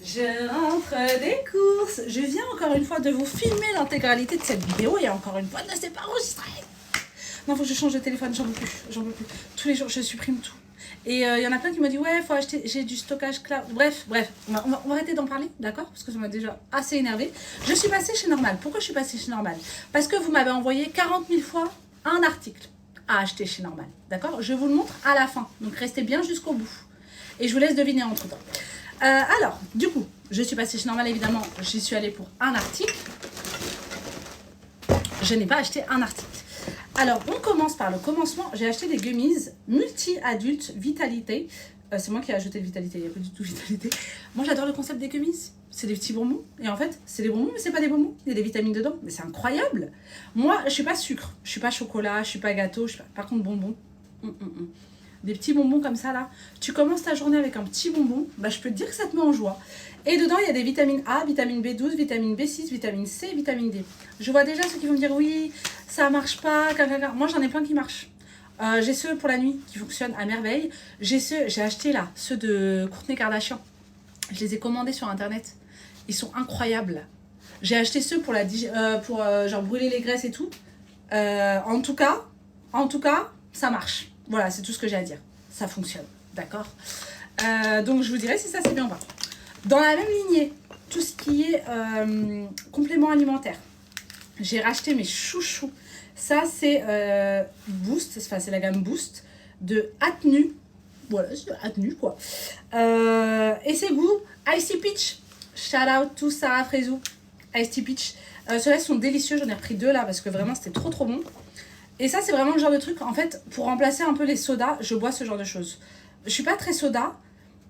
Je rentre des courses. Je viens encore une fois de vous filmer l'intégralité de cette vidéo et encore une fois, ne s'est pas enregistré. Non, faut que je change de téléphone, j'en peux plus, j'en peux plus. Tous les jours, je supprime tout. Et il y en a plein qui m'ont dit, ouais, faut acheter, j'ai du stockage cloud. Bref, on va arrêter d'en parler, d'accord? Parce que ça m'a déjà assez énervé. Je suis passée chez Normal. Pourquoi je suis passée chez Normal? Parce que vous m'avez envoyé 40 000 fois un article à acheter chez Normal, d'accord? Je vous le montre à la fin, donc restez bien jusqu'au bout. Et je vous laisse deviner entre temps. Alors, du coup, je suis passée chez Normal, évidemment, j'y suis allée pour un article. Je n'ai pas acheté un article. Alors, on commence par le commencement. J'ai acheté des gummies multi-adultes Vitalité. C'est moi qui ai ajouté le Vitalité, il n'y a pas du tout Vitalité. Moi, j'adore le concept des gummies. C'est des petits bonbons. Et en fait, c'est des bonbons, mais c'est pas des bonbons. Il y a des vitamines dedans. Mais c'est incroyable. Moi, je suis pas sucre. Je suis pas chocolat. Je suis pas gâteau. Je suis pas... Par contre, bonbons. Des petits bonbons comme ça là, tu commences ta journée avec un petit bonbon, bah, je peux te dire que ça te met en joie. Et dedans il y a des vitamines A, vitamine B12, vitamine B6, vitamine C, vitamine D. Je vois déjà ceux qui vont me dire oui, ça marche pas, moi j'en ai plein qui marchent. J'ai ceux pour la nuit qui fonctionnent à merveille. J'ai acheté là, ceux de Kourtney Kardashian. Je les ai commandés sur internet. Ils sont incroyables. J'ai acheté ceux pour genre brûler les graisses et tout. En tout cas, ça marche. Voilà, c'est tout ce que j'ai à dire. Ça fonctionne, d'accord? Donc, je vous dirai si ça c'est bien ou pas. Dans la même lignée, tout ce qui est complément alimentaire, j'ai racheté mes chouchous. Ça, c'est Boost, enfin, c'est la gamme Boost de Atnu. Voilà, c'est Atnu, quoi. Et c'est goût Icy Peach. Shout out to Sarah Frézou. Icy Peach. Ceux-là sont délicieux. J'en ai repris 2 là parce que vraiment, c'était trop bon. Et ça, c'est vraiment le genre de truc, en fait, pour remplacer un peu les sodas, je bois ce genre de choses. Je suis pas très soda.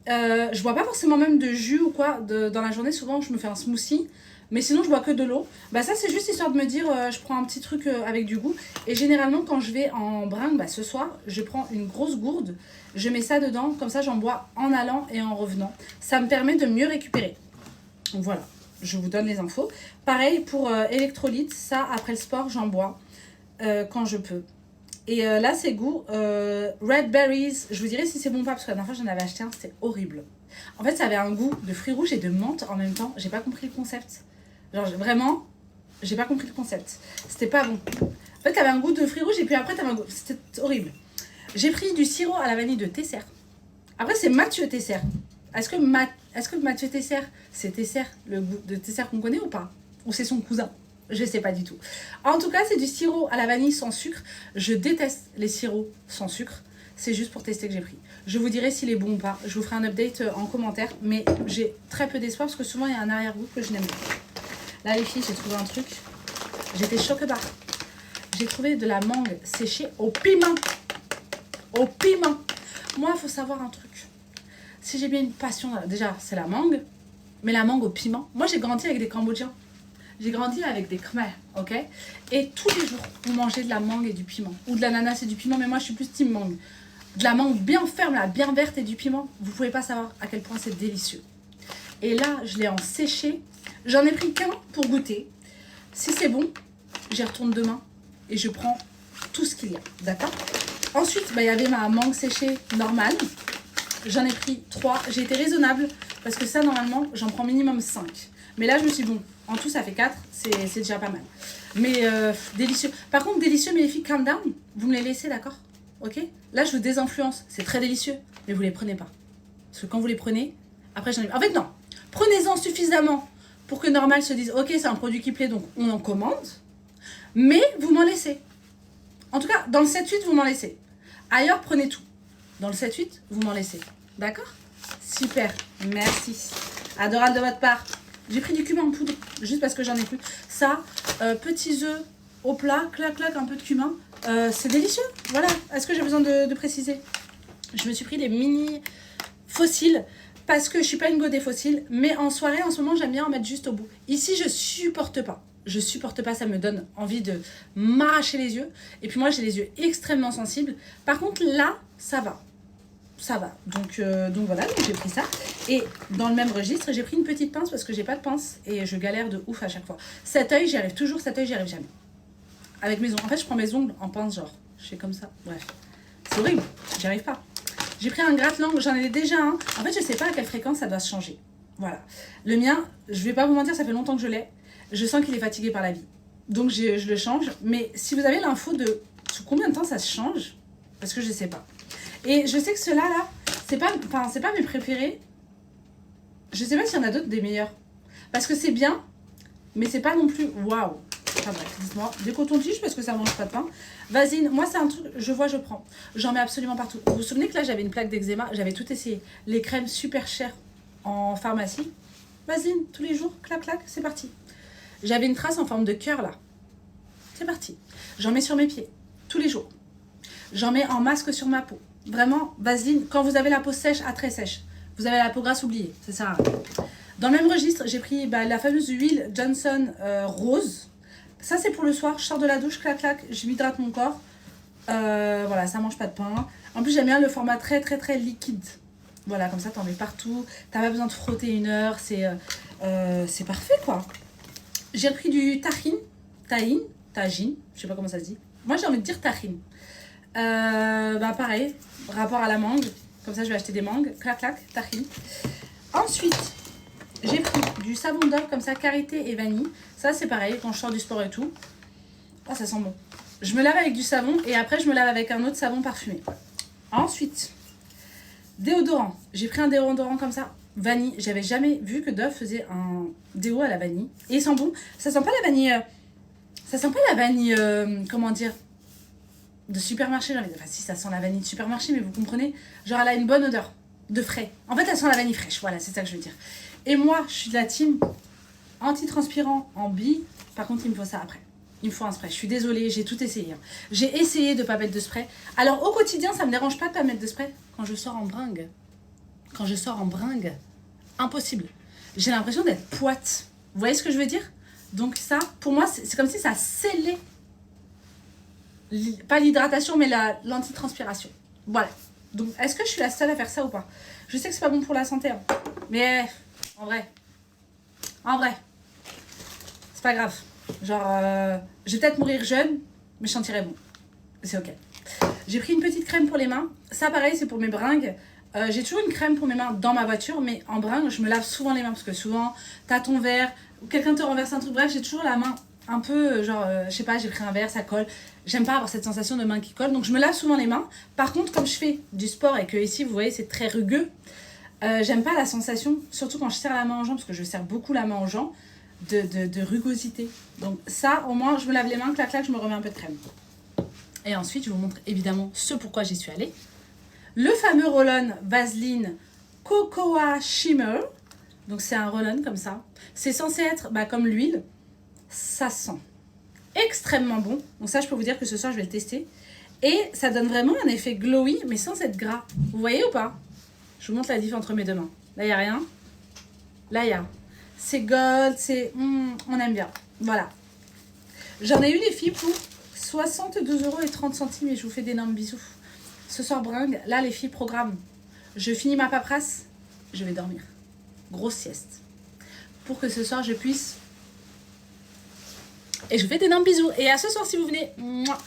Je bois pas forcément même de jus ou quoi. Dans la journée, souvent, je me fais un smoothie. Mais sinon, je bois que de l'eau. Bah ça, c'est juste histoire de me dire, je prends un petit truc avec du goût. Et généralement, quand je vais en bringue, bah, ce soir, je prends une grosse gourde. Je mets ça dedans. Comme ça, j'en bois en allant et en revenant. Ça me permet de mieux récupérer. Donc voilà, je vous donne les infos. Pareil pour électrolytes. Ça, après le sport, j'en bois. Quand je peux. Et là, c'est goût Red Berries. Je vous dirai si c'est bon ou pas, parce que la dernière fois, j'en avais acheté un, c'était horrible. En fait, ça avait un goût de fruits rouges et de menthe en même temps. J'ai pas compris le concept. Genre, vraiment, j'ai pas compris le concept. C'était pas bon. En fait, t'avais un goût de fruits rouges et puis après, t'avais un goût... C'était horrible. J'ai pris du sirop à la vanille de Tesser. Après, c'est Mathieu Tesser. Est-ce que Mathieu Tesser, c'est Tesser, le goût de Tesser qu'on connaît ou pas? Ou c'est son cousin? Je sais pas du tout. En tout cas, c'est du sirop à la vanille sans sucre. Je déteste les sirops sans sucre. C'est juste pour tester que j'ai pris. Je vous dirai s'il est bon ou pas. Je vous ferai un update en commentaire. Mais j'ai très peu d'espoir parce que souvent, il y a un arrière-goût que je n'aime pas. Là, les filles, j'ai trouvé un truc. J'étais choquée par. J'ai trouvé de la mangue séchée au piment. Au piment. Moi, il faut savoir un truc. Si j'ai bien une passion, déjà, c'est la mangue. Mais la mangue au piment. Moi, j'ai grandi avec des Cambodgiens. J'ai grandi avec des Khmer, ok? Et tous les jours, vous mangez de la mangue et du piment. Ou de l'ananas et du piment, mais moi, je suis plus team mangue. De la mangue bien ferme, là, bien verte et du piment. Vous pouvez pas savoir à quel point c'est délicieux. Et là, je l'ai en séché. J'en ai pris qu'un pour goûter. Si c'est bon, j'y retourne demain. Et je prends tout ce qu'il y a, d'accord? Ensuite, il y avait ma mangue séchée normale. J'en ai pris 3. J'ai été raisonnable parce que ça, normalement, j'en prends minimum 5. Mais là, je me suis dit, bon, en tout, ça fait 4. C'est déjà pas mal. Mais délicieux. Par contre, délicieux, mais les filles, calm down. Vous me les laissez, d'accord? Ok? Là, je vous désinfluence. C'est très délicieux. Mais vous les prenez pas. Parce que quand vous les prenez, après, j'en ai... En fait, non. Prenez-en suffisamment pour que Normal se dise, ok, c'est un produit qui plaît, donc on en commande. Mais vous m'en laissez. En tout cas, dans le 7-8, vous m'en laissez. Ailleurs, prenez tout. Dans le 7-8, vous m'en laissez. D'accord? Super. Merci. Adorable de votre part. J'ai pris du cumin en poudre, juste parce que j'en ai plus. Ça, petits œufs au plat, clac, clac, un peu de cumin. C'est délicieux, voilà. Est-ce que j'ai besoin de préciser? Je me suis pris des mini fossiles, parce que je suis pas une go des fossiles, mais en soirée, en ce moment, j'aime bien en mettre juste au bout. Ici, je supporte pas. Je supporte pas, ça me donne envie de m'arracher les yeux. Et puis moi, j'ai les yeux extrêmement sensibles. Par contre, là, ça va. Ça va, donc voilà, donc j'ai pris ça. Et dans le même registre, j'ai pris une petite pince parce que j'ai pas de pince et je galère de ouf à chaque fois. Cet œil, j'y arrive toujours, cet œil, j'y arrive jamais. Avec mes ongles, en fait, je prends mes ongles en pince, genre, je fais comme ça, bref. C'est horrible, j'y arrive pas. J'ai pris un gratte-langue, j'en ai déjà un. En fait, je sais pas à quelle fréquence ça doit se changer. Voilà. Le mien, je vais pas vous mentir, ça fait longtemps que je l'ai. Je sens qu'il est fatigué par la vie. Donc je le change. Mais si vous avez l'info de sous combien de temps ça se change, parce que je sais pas. Et je sais que ceux-là, là, c'est pas mes préférés. Je sais pas s'il y en a d'autres des meilleurs. Parce que c'est bien, mais c'est pas non plus waouh. Enfin bref, dites-moi. Des cotons-tiges parce que ça mange pas de pain. Vaseline, moi c'est un truc, je vois, je prends. J'en mets absolument partout. Vous vous souvenez que là j'avais une plaque d'eczéma, j'avais tout essayé. Les crèmes super chères en pharmacie. Vaseline, tous les jours, clac clac, c'est parti. J'avais une trace en forme de cœur là. C'est parti. J'en mets sur mes pieds, tous les jours. J'en mets en masque sur ma peau. Vraiment, Vaseline, quand vous avez la peau sèche à très sèche. Vous avez la peau grasse, oubliée, ça sert à rien. Dans le même registre, j'ai pris la fameuse huile Johnson rose. Ça, c'est pour le soir. Je sors de la douche, clac, clac, je m'hydrate mon corps. Voilà, ça mange pas de pain. En plus, j'aime bien le format très, très, très liquide. Voilà, comme ça, t'en mets partout. T'as pas besoin de frotter 1 heure. C'est parfait, quoi. J'ai repris du tajine. Je sais pas comment ça se dit. Moi, j'ai envie de dire tahine. Pareil, rapport à la mangue. Comme ça, je vais acheter des mangues. Clac, clac, tahine. Ensuite, j'ai pris du savon d'Oeuvres comme ça, karité et vanille. Ça, c'est pareil, quand je sors du sport et tout. Oh, ça sent bon. Je me lave avec du savon et après, je me lave avec un autre savon parfumé. Ensuite, déodorant. J'ai pris un déodorant comme ça, vanille. J'avais jamais vu que Dove faisait un déo à la vanille. Et il sent bon. Ça sent pas la vanille... ça sent pas la vanille... comment dire, de supermarché. Enfin, si, ça sent la vanille de supermarché, mais vous comprenez. Genre, elle a une bonne odeur de frais. En fait, elle sent la vanille fraîche. Voilà, c'est ça que je veux dire. Et moi, je suis de la team anti-transpirant en bille. Par contre, il me faut ça après. Il me faut un spray. Je suis désolée, j'ai tout essayé. J'ai essayé de ne pas mettre de spray. Alors, au quotidien, ça ne me dérange pas de ne pas mettre de spray. Quand je sors en bringue, impossible. J'ai l'impression d'être poite. Vous voyez ce que je veux dire? Donc ça, pour moi, c'est comme si ça scellait, pas l'hydratation, mais l'antitranspiration. Voilà. Donc, est-ce que je suis la seule à faire ça ou pas? Je sais que c'est pas bon pour la santé, hein. Mais en vrai, c'est pas grave. Genre, je vais peut-être mourir jeune, mais je sentirai bon. C'est ok. J'ai pris une petite crème pour les mains. Ça, pareil, c'est pour mes bringues. J'ai toujours une crème pour mes mains dans ma voiture, mais en bringue, je me lave souvent les mains parce que souvent, t'as ton verre, ou quelqu'un te renverse un truc. Bref, j'ai toujours la main un peu, genre, je sais pas, j'ai pris un verre, ça colle. J'aime pas avoir cette sensation de main qui colle, donc je me lave souvent les mains. Par contre, comme je fais du sport et que ici, vous voyez, c'est très rugueux, j'aime pas la sensation, surtout quand je serre la main aux gens, parce que je serre beaucoup la main aux gens, de rugosité. Donc ça, au moins, je me lave les mains, clac, clac, je me remets un peu de crème. Et ensuite, je vous montre évidemment ce pourquoi j'y suis allée. Le fameux roll-on Vaseline Cocoa Shimmer. Donc c'est un roll-on comme ça. C'est censé être comme l'huile. Ça sent extrêmement bon. Donc ça, je peux vous dire que ce soir, je vais le tester. Et ça donne vraiment un effet glowy, mais sans être gras. Vous voyez ou pas? Je vous montre la différence entre mes deux mains. Là, il n'y a rien. Là, il y a. C'est gold, c'est... on aime bien. Voilà. J'en ai eu les filles pour 72,30 € et je vous fais d'énormes bisous. Ce soir, bringue. Là, les filles, programme. Je finis ma paperasse. Je vais dormir. Grosse sieste. Pour que ce soir, je puisse... Et je vous fais d'énormes bisous. Et à ce soir, si vous venez... Mouah.